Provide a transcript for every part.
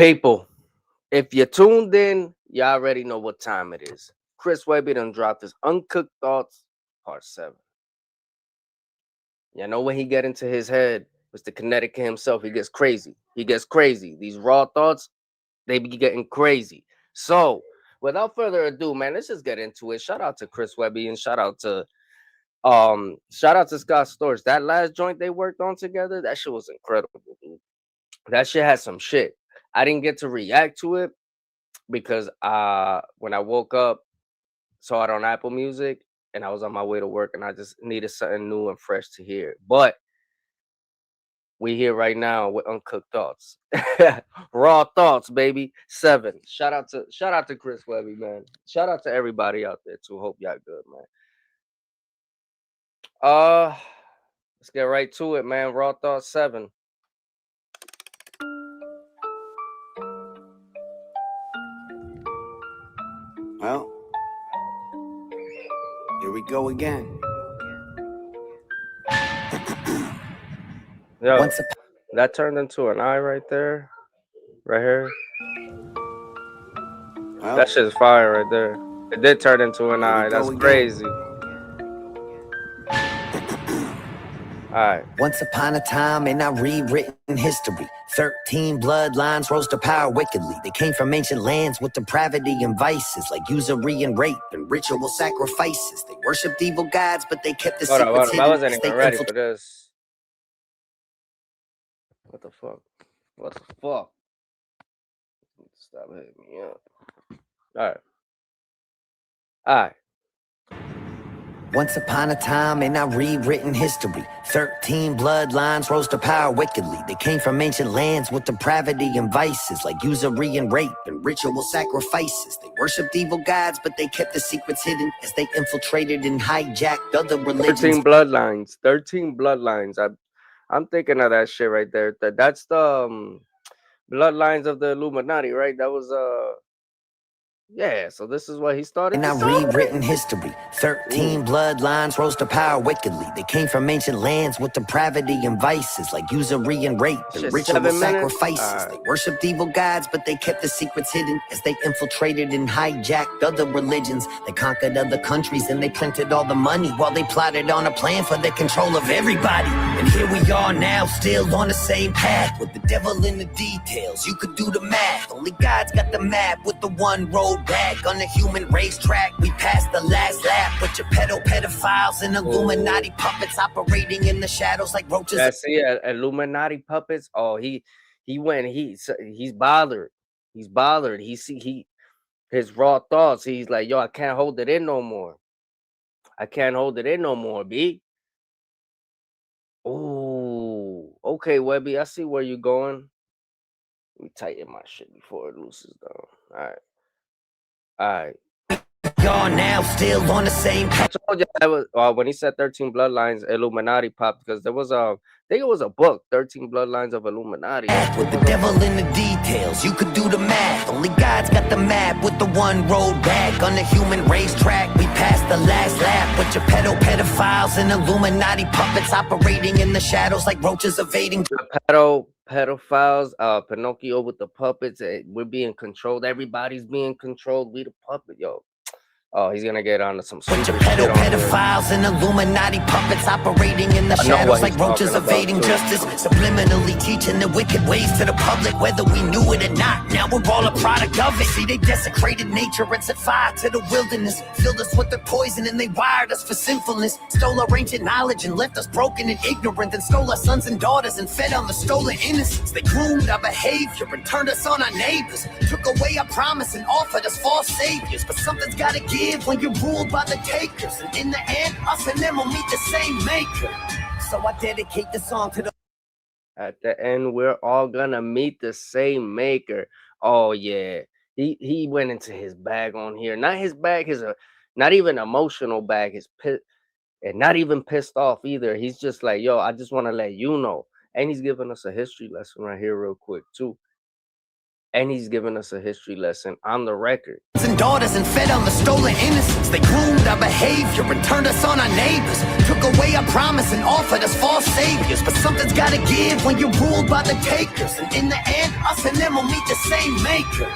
People, if you're tuned in, you already know what time it is. Chris Webby done dropped his Uncooked Thoughts, Part 7. You know when he get into his head, Mr. Connecticut himself, he gets crazy. He gets crazy. These raw thoughts, they be getting crazy. So, without further ado, man, let's just get into it. Shout out to Chris Webby and shout out to Scott Storch. That last joint they worked on together, that shit was incredible, dude. That shit had some shit. I didn't get to react to it because when I woke up, saw it on Apple Music, and I was on my way to work, and I just needed something new and fresh to hear. But we here right now with Uncooked Thoughts, raw thoughts, baby. 7. Shout out to Chris Webby, man. Shout out to everybody out there too. Hope y'all good, man. Let's get right to it, man. Raw thoughts 7. Well, here we go again. Yo, that turned into an eye right there. Right here. Well, that shit's fire right there. It did turn into an eye. That's crazy. Alright. Once upon a time in our rewritten history, 13 bloodlines rose to power wickedly. They came from ancient lands with depravity and vices like usury and rape and ritual sacrifices. They worshipped evil gods, but they kept the secrets hidden. I wasn't even ready for this. What the fuck? What the fuck? Stop hitting me up. Alright. Once upon a time in our rewritten history, 13 bloodlines rose to power wickedly. They came from ancient lands with depravity and vices like usury and rape and ritual sacrifices. They worshipped evil gods, but they kept the secrets hidden as they infiltrated and hijacked other religions. 13 bloodlines. 13 bloodlines. I'm thinking of that shit right there. That's the bloodlines of the Illuminati, right? That was yeah, so this is what he started. In our rewritten history, 13 bloodlines rose to power wickedly. They came from ancient lands with depravity and vices like usury and rape and ritual sacrifices. They worshipped evil gods, but they kept the secrets hidden as they infiltrated and hijacked other religions. They conquered other countries and they printed all the money while they plotted on a plan for the control of everybody. And here we are now, still on the same path with the devil in the details. You could do the math. Only God's got the map with the one road back on the human racetrack. We passed the last lap with your pedophiles and Illuminati puppets operating in the shadows like roaches. That's it, Illuminati puppets. Oh, he's bothered. He's bothered. His raw thoughts. He's like, yo, I can't hold it in no more. I can't hold it in no more, B. Oh, okay, Webby. I see where you're going. Let me tighten my shit before it loosens down. All right. Y'all now still on the same path. I told you that was when he said 13 bloodlines, Illuminati popped because there was I think it was a book, 13 Bloodlines of Illuminati. With the devil in the details, you could do the math. Only God's got the map with the one road back on the human racetrack. We passed the last lap with your pedophiles and Illuminati puppets operating in the shadows like roaches evading. Pedophiles, Pinocchio with the puppets. We're being controlled. Everybody's being controlled. We the puppet, yo. Oh, he's gonna get on to some bunch of pedophiles and Illuminati puppets operating in the shadows like roaches evading justice, subliminally teaching the wicked ways to the public, whether we knew it or not. Now we're all a product of it. See, they desecrated nature and set fire to the wilderness, filled us with their poison and they wired us for sinfulness, stole our ancient knowledge and left us broken and ignorant, and stole our sons and daughters and fed on the stolen innocence. They groomed our behavior and turned us on our neighbors, took away our promise and offered us false saviors. But something's gotta give when you're ruled by the takers, and in the end, us and them will meet the same maker. So I dedicate the song to the. At the end, we're all gonna meet the same maker. Oh yeah, he went into his bag on here. Not his bag, not even emotional bag. His pit, and not even pissed off either. He's just like, yo, I just want to let you know. And he's giving us a history lesson right here, real quick too. and he's giving us a history lesson on the record. And daughters and fed on the stolen innocence. They groomed our behavior and turned us on our neighbors. Took away our promise and offered us false saviors. But something's gotta give when you're ruled by the takers. And in the end, us and them will meet the same maker.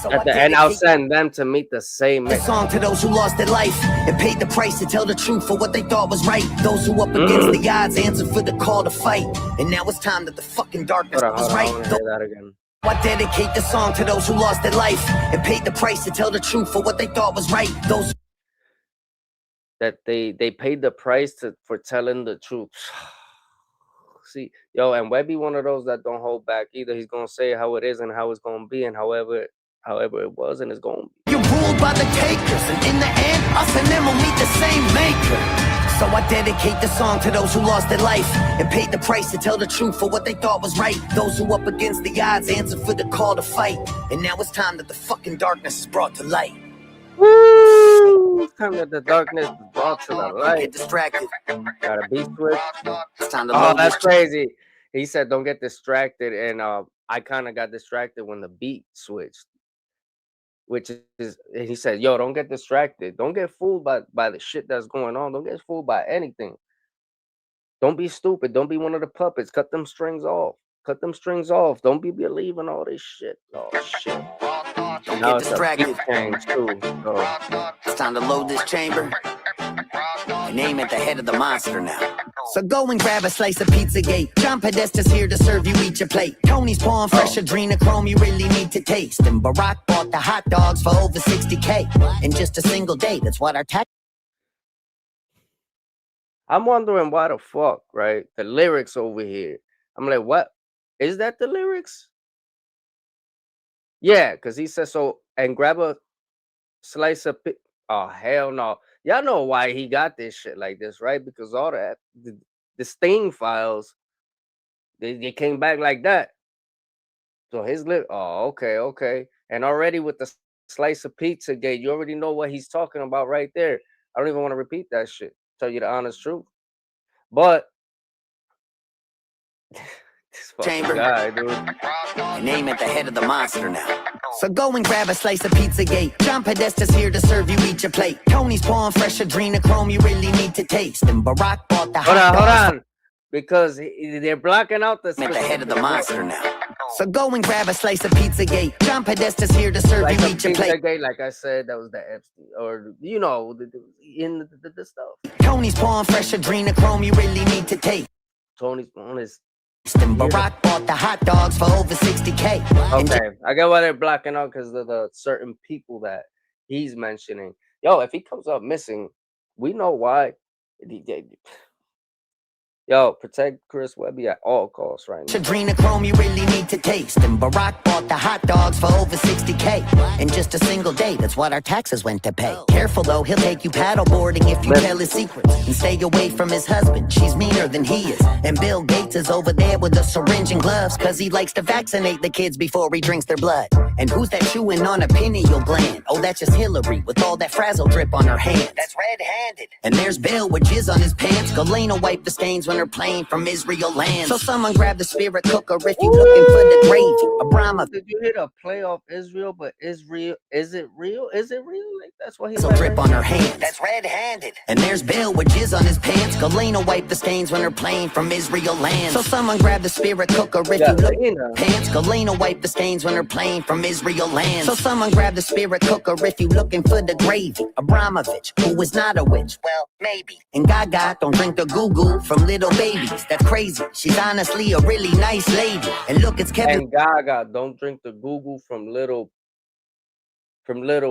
So at the end, I'll send them to meet the same maker. Song to those who lost their life and paid the price to tell the truth for what they thought was right. Those who up against the odds answered for the call to fight. And now it's time that the fucking darkness was right. I want to hear that again. I dedicate the song to those who lost their life and paid the price to tell the truth for what they thought was right. Those that they paid the price for telling the truth. See, yo, and Webby one of those that don't hold back either. He's gonna say how it is and how it's gonna be, and however it was and it's gonna be. You're ruled by the takers, and in the end, us and them will meet the same maker. So I dedicate the song to those who lost their life and paid the price to tell the truth for what they thought was right. Those who up against the odds answered for the call to fight. And now it's time that the fucking darkness is brought to light. Woo! It's time that the darkness is brought to the light. Get distracted. Got a beat switch. It's time to that's crazy. He said don't get distracted, and I kind of got distracted when the beat switched. Which is, he said, yo, don't get distracted. Don't get fooled by the shit that's going on. Don't get fooled by anything. Don't be stupid. Don't be one of the puppets. Cut them strings off. Cut them strings off. Don't be believing all this shit. Oh, shit. Don't now get distracted. Too, so. It's time to load this chamber and aim at the head of the monster now. So go and grab a slice of Pizzagate. John Podesta's here to serve you each a plate. Tony's pouring fresh adrenochrome you really need to taste. And Barack bought the hot dogs for over 60K in just a single day. That's what our tax. I'm wondering why the fuck, right? The lyrics over here. I'm like, what? Is that the lyrics? Yeah, because he says so. And grab a slice of oh, hell no. Y'all know why he got this shit like this, right? Because all that, the Sting files, they came back like that. So his lip, oh, okay. And already with the slice of pizza gate, you already know what he's talking about right there. I don't even want to repeat that shit. Tell you the honest truth. But this fucking guy, dude. And aim at the head of the monster now. So go and grab a slice of Pizzagate. John Podesta's here to serve you each a plate. Tony's pouring fresh adrenochrome you really need to taste. And Barack bought the hot dogs. Hold on. Because they're blocking out the... At the head of the monster now. So go and grab a slice of Pizzagate. John Podesta's here to serve you each a plate. Pizzagate, like I said, that was the Epstein, or you know, in the stuff. Tony's pouring fresh adrenochrome you really need to taste. Tony's on his... And Barack bought the hot dogs for over 60K. Okay, I get why they're blocking out because of the certain people that he's mentioning. Yo, if he comes up missing, we know why. Yo, protect Chris Webby at all costs right now. Adrenochrome you really need to taste. And Barack bought the hot dogs for over 60K in just a single day. That's what our taxes went to pay. Careful though, he'll take you paddleboarding if you tell his secrets. And stay away from his husband, she's meaner than he is. And Bill Gates is over there with a syringe and gloves, cause he likes to vaccinate the kids before he drinks their blood. And who's that chewing on a pineal gland? Oh, that's just Hillary with all that frazzle drip on her hands. That's red-handed. And there's Bill with jizz on his pants. Galena wipe the stains when her plane from Israel lands. So someone grab the spirit cooker if you looking for the gravy. Abrama. Did you hit a play off Israel? But Israel, is it real? Is it real? Like that's what he's so drip on her hands. That's red-handed. And there's Bill with jizz on his pants. Galena wipe the stains when her plane from Israel lands. So someone grab the spirit cooker if you look pants. Galena wipe the stains when her plane from Israel lands. So someone grab the spirit cooker if you looking for the gravy. Abramovich, who is not a witch. Well, maybe. And Gaga don't drink the goo-goo from little babies. That's crazy. She's honestly a really nice lady. And look, it's Kevin. And Gaga don't drink the goo-goo from little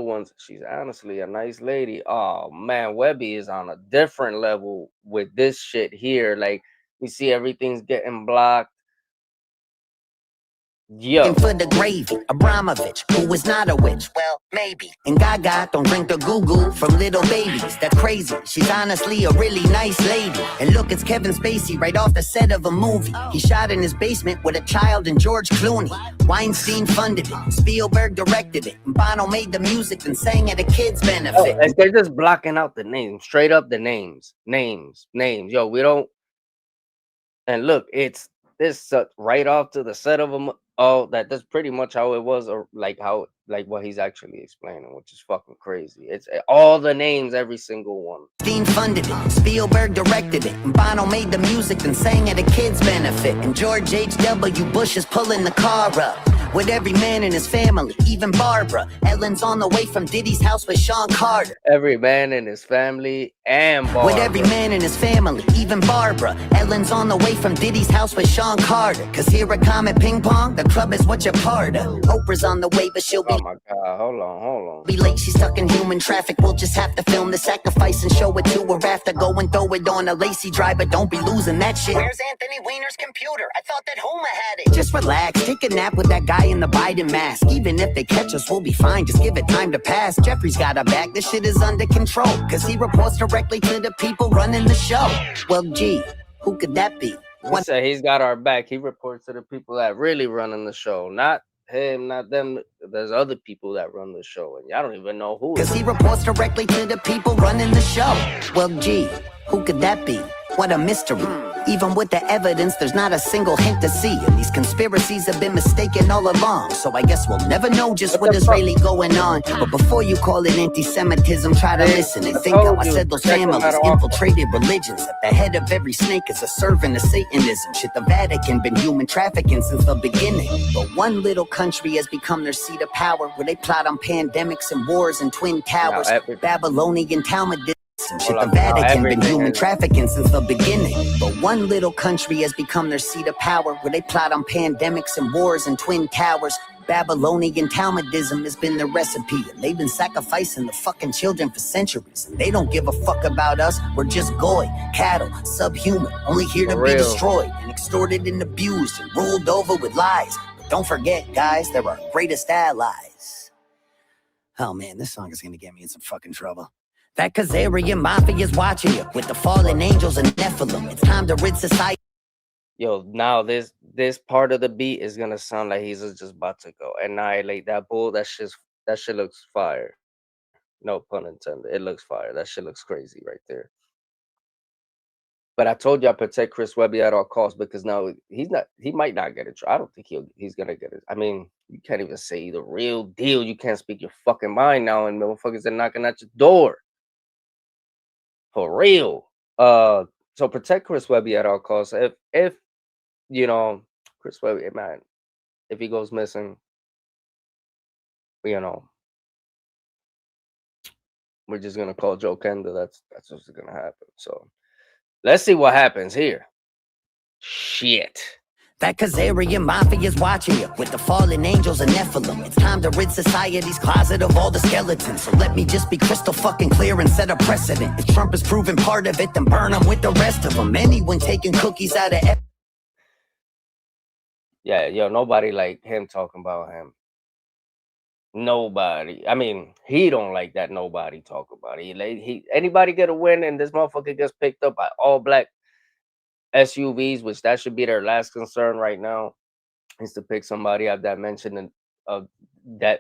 ones. She's honestly a nice lady. Oh man, Webby is on a different level with this shit here. Like you see everything's getting blocked. Yo. For the gravy, Abramovich, who is not a witch. Well, maybe. And Gaga don't drink the goo-goo from little babies. That's crazy. She's honestly a really nice lady. And look, it's Kevin Spacey right off the set of a movie. He shot in his basement with a child and George Clooney. Weinstein funded it. Spielberg directed it. And Bono made the music and sang at a kid's benefit. Oh, they're just blocking out the names. Straight up the names. Names. Yo, we don't... And look, it's this right off to the set of Oh, that's pretty much how it was, or like how like what he's actually explaining, which is fucking crazy. It's all the names, every single one. Dean funded it, Spielberg directed it, and Bono made the music and sang at a kid's benefit. And George H.W. Bush is pulling the car up with every man in his family, even Barbara. Ellen's on the way from Diddy's house with Sean Carter. Every man in his family and Barbara. With every man in his family, even Barbara. Ellen's on the way from Diddy's house with Sean Carter. Cause here at Comet Ping Pong, the club is what you're part of. Oprah's on the way, but she'll be. Oh my God, hold on. Be late, she's stuck in human traffic. We'll just have to film the sacrifice and show it to her after. Go and throw it on a lacy driver. Don't be losing that shit. Where's Anthony Weiner's computer? I thought that Homa had it. Just relax, take a nap with that guy in the Biden mask. Even if they catch us, we'll be fine. Just give it time to pass. Jeffrey's got our back. This shit is under control. Cause he reports directly to the people running the show. Well, gee, who could that be? He said he's got our back. He reports to the people that really running the show, not him, not them. There's other people that run the show, and y'all don't even know who. Cause he reports directly to the people running the show. Well, gee, who could that be? What a mystery. Even with the evidence, there's not a single hint to see. And these conspiracies have been mistaken all along. So I guess we'll never know just what is really going on. But before you call it anti-Semitism, try to listen and think how I said those families infiltrated religions. At the head of every snake is a servant of Satanism. Shit, the Vatican been human trafficking since the beginning. But one little country has become their seat of power, where they plot on pandemics and wars and twin towers. Babylonian Talmudism. Shit, the Vatican been human trafficking since the beginning. But one little country has become their seat of power, where they plot on pandemics and wars and twin towers. Babylonian Talmudism has been the recipe, and they've been sacrificing the fucking children for centuries. And they don't give a fuck about us. We're just goy, cattle, subhuman, only here to be destroyed and extorted and abused and ruled over with lies. But don't forget, guys, they're our greatest allies. Oh man, this song is gonna get me in some fucking trouble. That Khazarian Mafia's watching you with the fallen angels and Nephilim. It's time to rid society. Yo, now this part of the beat is gonna sound like he's just about to go annihilate that bull. That shit looks fire. No pun intended. It looks fire. That shit looks crazy right there. But I told you I protect Chris Webby at all costs, because now he might not get it. I don't think he's gonna get it. I mean, you can't even say the real deal. You can't speak your fucking mind now, and motherfuckers are knocking at your door. For real. So protect Chris Webby at all costs. If you know, Chris Webby, man, if he goes missing, you know, we're just gonna call Joe Kenda. That's what's gonna happen. So let's see what happens here. Shit. That Khazarian Mafia's watching you with the fallen angels and Nephilim. It's time to rid society's closet of all the skeletons. So let me just be crystal fucking clear and set a precedent. If Trump is proven part of it, then burn him with the rest of them. Anyone taking cookies out of... Yeah, yo, nobody like him talking about him. Nobody. I mean, he don't like that nobody talk about it. Anybody get a win and this motherfucker gets picked up by all black SUVs, which that should be their last concern right now, is to pick somebody up that mentioned the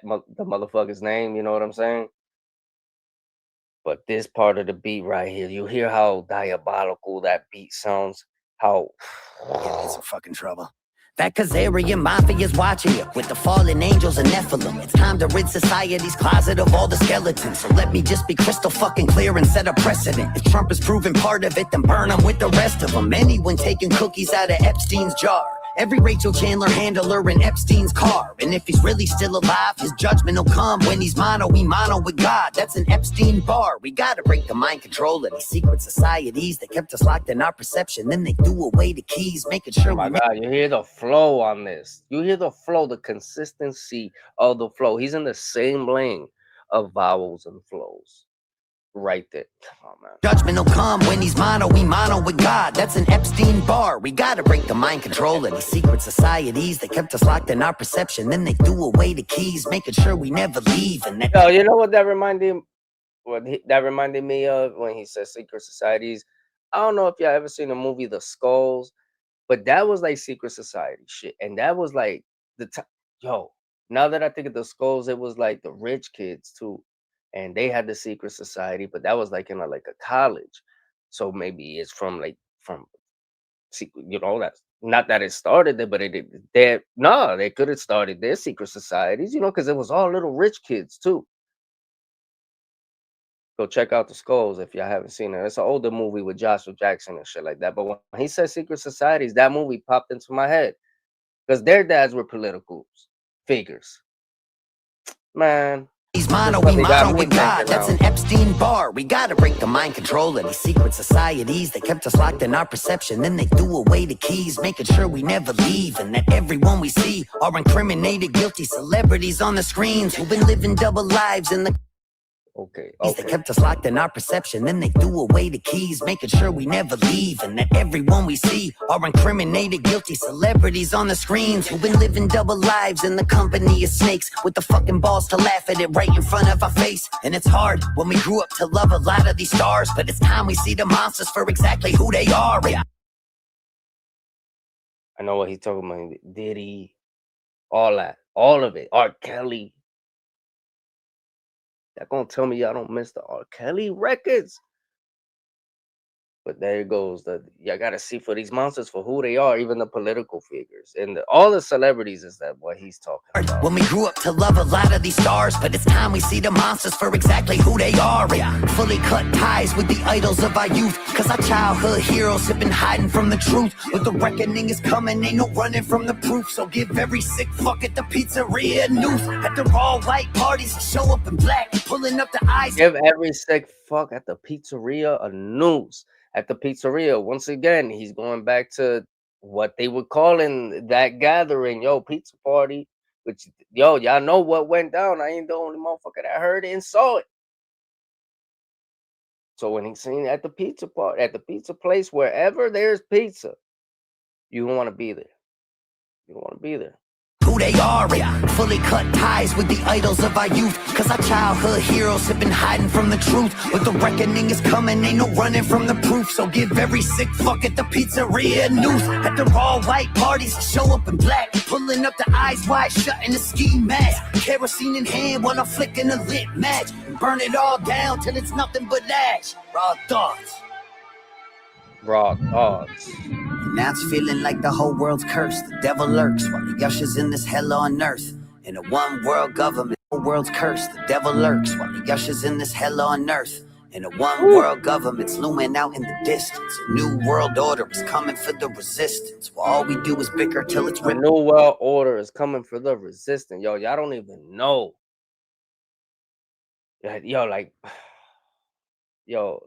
motherfucker's name. You know what I'm saying? But this part of the beat right here, you hear how diabolical that beat sounds. How get in some fucking trouble. That Khazarian Mafia's watching you with the fallen angels and Nephilim. It's time to rid society's closet of all the skeletons. So let me just be crystal fucking clear and set a precedent. If Trump is proven part of it, then burn him with the rest of them. Anyone taking cookies out of Epstein's jar. Every Rachel Chandler handler in Epstein's car. And if he's really still alive, his judgment will come when he's mono with God. That's an Epstein bar. We gotta break the mind control of these secret societies that kept us locked in our perception. Then they threw away the keys, making sure oh my God, you hear the flow on this. You hear the flow, the consistency of the flow. He's in the same lane of vowels and flows. Right there. Come on, man. Judgment will come when he's mono with God. That's an Epstein bar. We gotta break the mind control of these secret societies that kept us locked in our perception. Then they threw away the keys, making sure we never leave. And yo, you know what that reminded me of when he said secret societies? I don't know if y'all ever seen the movie The Skulls, but that was like secret society shit. And that was like yo, now that I think of The Skulls, it was like the rich kids too. And they had the secret society, but that was like in a college. So maybe it's from secret, you know, that Not that it started there, but they could have started their secret societies, because it was all little rich kids too. Go check out The Skulls if y'all haven't seen it. It's an older movie with Joshua Jackson and shit like that. But when he said secret societies, that movie popped into my head because their dads were political figures. Man, He's mono, we mono with God. That's an Epstein bar. We gotta break the mind control of these secret societies. They kept us locked in our perception, then they threw away the keys, making sure we never leave, and that everyone we see are incriminated, guilty celebrities on the screens who've been living double lives in the. Okay. They kept us locked in our perception, then they threw away the keys, making sure we never leave, and that everyone we see are incriminated, guilty celebrities on the screens who've been living double lives in the company of snakes, with the fucking balls to laugh at it right in front of our face. And it's hard when we grew up to love a lot of these stars, but it's time we see the monsters for exactly who they are. I know what he's talking about. Diddy, all that, all of it. R. Kelly. Y'all gonna tell me y'all don't miss the R. Kelly records? But there it goes. Y'all gotta see for these monsters for who they are, even the political figures and all the celebrities. Is that what he's talking about? When we grew up to love a lot of these stars, but it's time we see the monsters for exactly who they are. Fully cut ties with the idols of our youth, cause our childhood heroes have been hiding from the truth. But the reckoning is coming, ain't no running from the proof. So give every sick fuck at the pizzeria news. At the all white parties, show up in black, pulling up the eyes. Give every sick fuck at the pizzeria a news. At the pizzeria, once again, he's going back to what they were calling that gathering, pizza party. Which, y'all know what went down. I ain't the only motherfucker that heard it and saw it. So when he's seen at the pizza party, at the pizza place, wherever there's pizza, you don't want to be there. You don't want to be there. Who they are, fully cut ties with the idols of our youth, cause our childhood heroes have been hiding from the truth. But the reckoning is coming, ain't no running from the proof. So give every sick fuck at the pizzeria news. At the all white parties, show up in black, pulling up the eyes wide shut in a ski mask, kerosene in hand while I'm flicking a lit match, burn it all down till it's nothing but ash. Raw thoughts. Raw thoughts. Now it's feeling like the whole world's cursed. The devil lurks while he ushers in this hell on earth. In a one world government, the whole world's cursed. The devil lurks while he ushers in this hell on earth. In a one world government's looming out in the distance. A new world order is coming for the resistance. Well, all we do is bicker till it's ripped. A new world order is coming for the resistance. Y'all don't even know.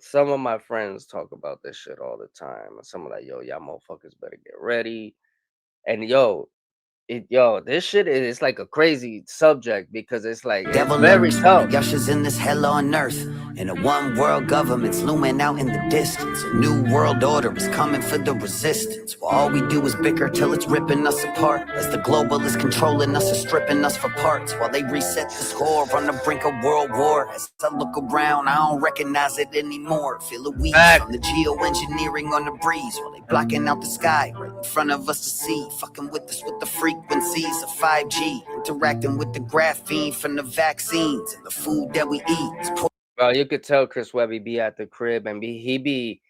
Some of my friends talk about this shit all the time. And some are like, y'all motherfuckers better get ready. And this shit is like a crazy subject because it's like Devil it's very tough. Ushers in this hell on earth. In a one world government's looming out in the distance. A new world order is coming for the resistance. Well, all we do is bicker till it's ripping us apart. As the globalists controlling us or stripping us for parts. While they reset the score on the brink of world war. As I look around, I don't recognize it anymore. Feel a weed from the geoengineering on the breeze. While they blocking out the sky right in front of us to see. Fucking with us with the frequencies of 5G. Interacting with the graphene from the vaccines. And the food that we eat. Well, you could tell Chris Webby be at the crib and he be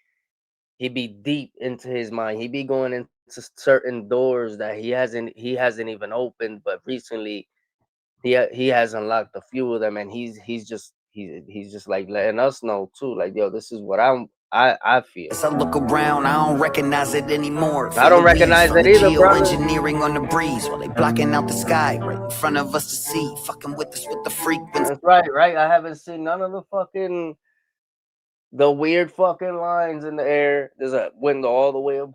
deep into his mind. He be going into certain doors that he hasn't even opened, but recently he has unlocked a few of them, and he's just like letting us know too, like, yo, this is what I feel. As I look around, I don't recognize it anymore. I don't recognize it either, bro. Geoengineering on the breeze while they blocking out the sky right in front of us to see. Fucking with us with the frequency. That's right. I haven't seen none of the weird fucking lines in the air. There's a window all the way up.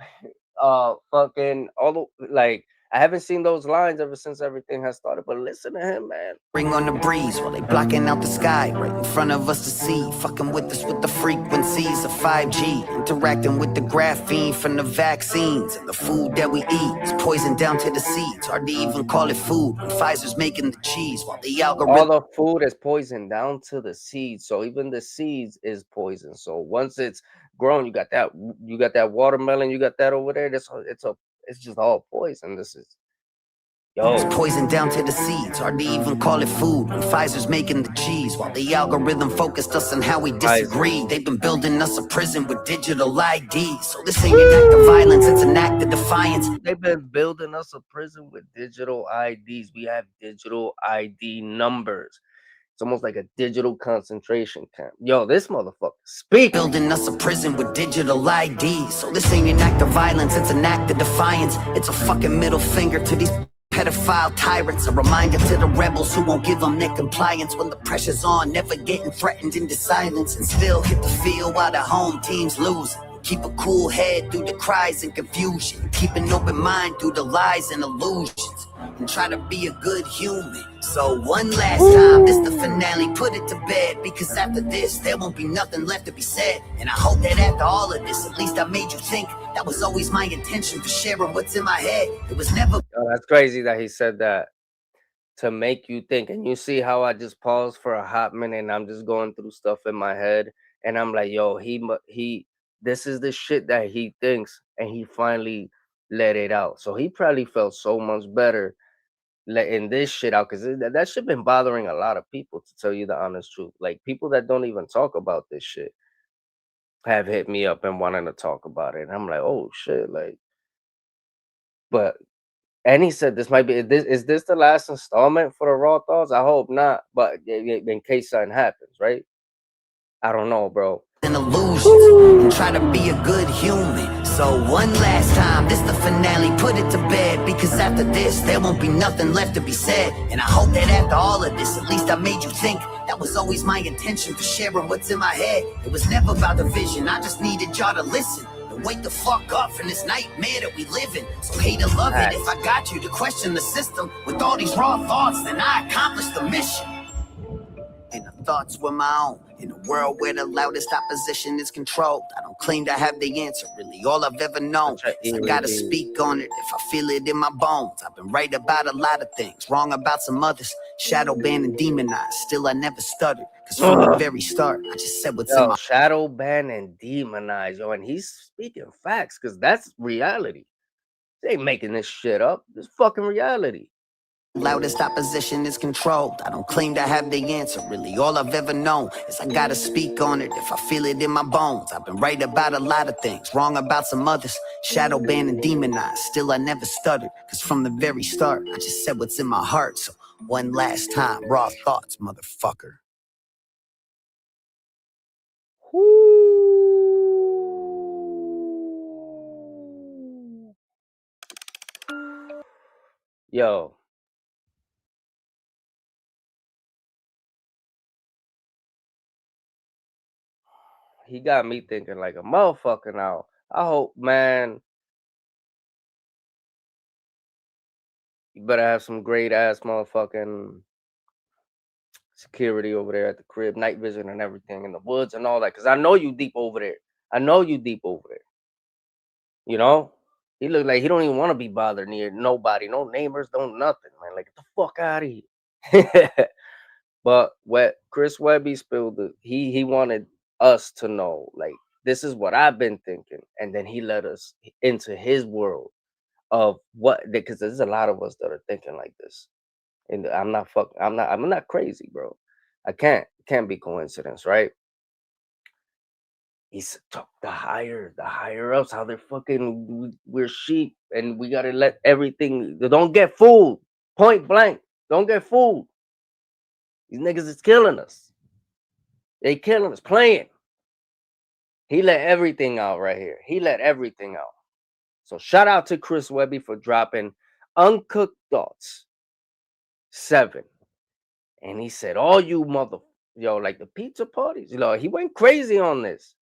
I haven't seen those lines ever since everything has started. But listen to him, man. Ring on the breeze while they blocking out the sky right in front of us to see. Fucking with us with the frequencies of 5G. Interacting with the graphene from the vaccines. And the food that we eat is poison down to the seeds. Hard to even call it food when Pfizer's making the cheese. While the algorithm. All the food is poisoned down to the seeds. So even the seeds is poison. So once it's grown, you got that watermelon, you got that over there. It's just all poison. It's poison down to the seeds, hard to even call it food when Pfizer's making the cheese. While the algorithm focused us on how we disagree, they've been building us a prison with digital IDs. So this ain't an act of violence, it's an act of defiance. They've been building us a prison with digital IDs. We have digital ID numbers. It's almost like a digital concentration camp. Yo, this motherfucker speak. Building us a prison with digital IDs. So this ain't an act of violence, it's an act of defiance. It's a fucking middle finger to these pedophile tyrants, a reminder to the rebels who won't give them their compliance when the pressure's on, never getting threatened into silence, and still hit the field while the home teams lose. Keep a cool head through the cries and confusion, keep an open mind through the lies and illusions, and try to be a good human. So one last time, this the finale, put it to bed, because after this there won't be nothing left to be said. And I hope that after all of this, at least I made you think. That was always my intention for sharing what's in my head. It was never. Oh, that's crazy that he said that, to make you think. And you see how I just paused for a hot minute and I'm just going through stuff in my head, and I'm like, yo, he this is the shit that he thinks, and he finally let it out. So he probably felt so much better letting this shit out, because that shit been bothering a lot of people, to tell you the honest truth. Like, people that don't even talk about this shit have hit me up and wanting to talk about it. And I'm like, oh shit, like, but and he said this might be, is this the last installment for the Raw Thoughts? I hope not, but in case something happens, right? I don't know, bro. And illusions, and try to be a good human. So one last time, this the finale, put it to bed, because after this there won't be nothing left to be said. And I hope that after all of this, at least I made you think. That was always my intention for sharing what's in my head. It was never about the vision, I just needed y'all to listen and wake the fuck up from this nightmare that we live in. So hate or love it, if I got you to question the system with all these raw thoughts, then I accomplished the mission. And the thoughts were my own. In a world where the loudest opposition is controlled, I don't claim to have the answer, really all I've ever known. So I gotta speak on it if I feel it in my bones. I've been right about a lot of things, wrong about some others. Shadow banned and demonized, still I never stuttered. Cause from the very start, I just said what's in my... Shadow banned and demonized, yo, and he's speaking facts, because that's reality. They ain't making this shit up. This fucking reality. Loudest opposition is controlled. I don't claim to have the answer, really all I've ever known is I gotta speak on it if I feel it in my bones. I've been right about a lot of things, wrong about some others. Shadow banned and demonized, still I never stuttered. Cause from the very start, I just said what's in my heart. So one last time, raw thoughts, motherfucker. Yo. He got me thinking like a motherfucker now. I hope, man, you better have some great ass motherfucking security over there at the crib, night vision and everything, in the woods and all that. Cause I know you deep over there. I know you deep over there. You know? He look like he don't even want to be bothered near nobody, no neighbors, no nothing, man. Like, get the fuck out of here. But what Chris Webby spilled, he wanted us to know, like, this is what I've been thinking, and then he let us into his world of what, because there's a lot of us that are thinking like this, and I'm not crazy, bro. It can't be coincidence, right? He's the higher ups, how they're fucking, we're sheep, and we gotta let everything. Don't get fooled, point blank. Don't get fooled. These niggas is killing us. They killing us, playing. He let everything out right here. He let everything out. So shout out to Chris Webby for dropping Uncooked Thoughts 7. And he said, all you like the pizza parties, he went crazy on this.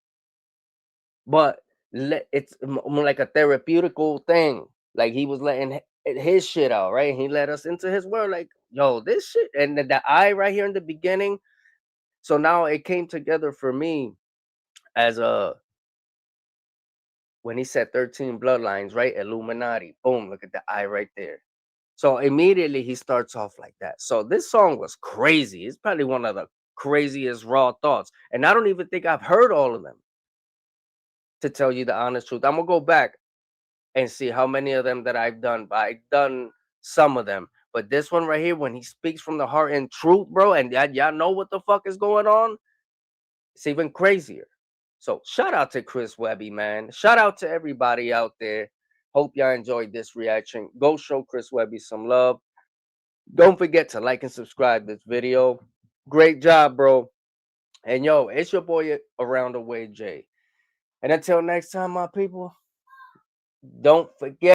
But it's more like a therapeutical thing. Like, he was letting his shit out, right? He let us into his world, like, yo, this shit. And the eye right here in the beginning. So now it came together for me as when he said 13 bloodlines, right? Illuminati. Boom, look at the eye right there. So immediately he starts off like that. So this song was crazy. It's probably one of the craziest raw thoughts. And I don't even think I've heard all of them, to tell you the honest truth. I'm going to go back and see how many of them that I've done. But I've done Some of them. But this one right here, when he speaks from the heart and truth, bro, and y'all know what the fuck is going on, it's even crazier. So shout out to Chris Webby, man. Shout out to everybody out there. Hope y'all enjoyed this reaction. Go show Chris Webby some love. Don't forget to like and subscribe this video. Great job, bro. And yo, it's your boy Around the Way Jay. And until next time, my people, don't forget.